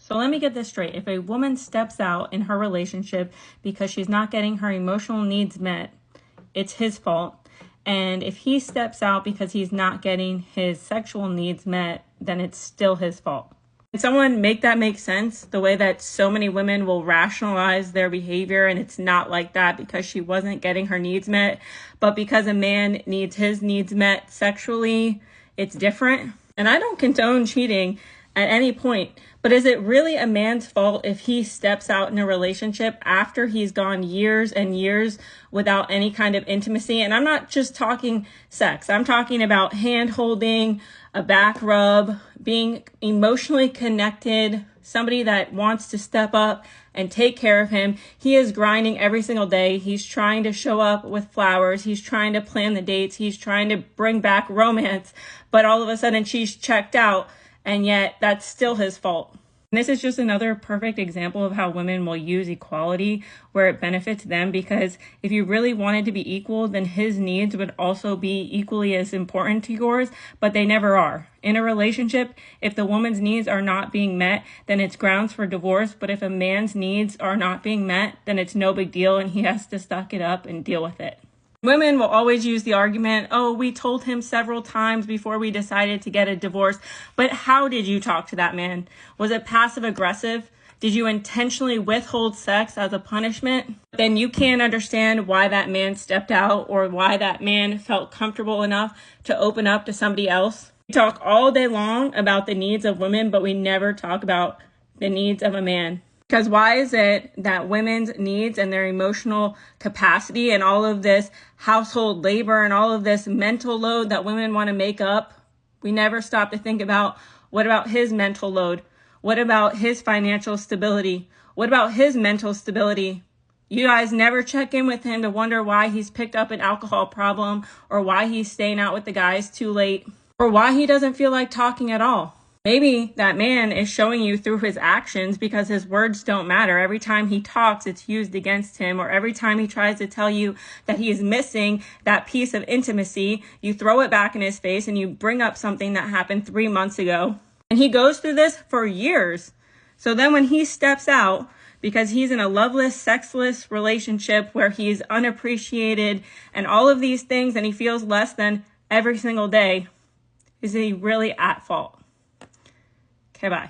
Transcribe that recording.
So let me get this straight. If a woman steps out in her relationship because she's not getting her emotional needs met, it's his fault. And if he steps out because he's not getting his sexual needs met, then it's still his fault. Can someone make that make sense? The way that so many women will rationalize their behavior, and it's not like that because she wasn't getting her needs met, but because a man needs his needs met sexually, it's different. And I don't condone cheating at any point, but is it really a man's fault if he steps out in a relationship after he's gone years and years without any kind of intimacy? And I'm not just talking sex. I'm talking about hand holding, a back rub, being emotionally connected, somebody that wants to step up and take care of him. He is grinding every single day. He's trying to show up with flowers. He's trying to plan the dates. He's trying to bring back romance, but all of a sudden she's checked out. And yet that's still his fault. And this is just another perfect example of how women will use equality where it benefits them, because if you really wanted to be equal, then his needs would also be equally as important to yours, but they never are. In a relationship, if the woman's needs are not being met, then it's grounds for divorce. But if a man's needs are not being met, then it's no big deal and he has to suck it up and deal with it. Women will always use the argument, oh, we told him several times before we decided to get a divorce. But how did you talk to that man? Was it passive aggressive? Did you intentionally withhold sex as a punishment? Then you can't understand why that man stepped out or why that man felt comfortable enough to open up to somebody else. We talk all day long about the needs of women, but we never talk about the needs of a man. Because why is it that women's needs and their emotional capacity and all of this household labor and all of this mental load that women want to make up, we never stop to think about, what about his mental load? What about his financial stability? What about his mental stability? You guys never check in with him to wonder why he's picked up an alcohol problem, or why he's staying out with the guys too late, or why he doesn't feel like talking at all. Maybe that man is showing you through his actions because his words don't matter. Every time he talks, it's used against him. Or every time he tries to tell you that he is missing that piece of intimacy, you throw it back in his face and you bring up something that happened 3 months ago. And he goes through this for years. So then when he steps out, because he's in a loveless, sexless relationship where he's unappreciated and all of these things, and he feels less than every single day, is he really at fault? Okay, bye.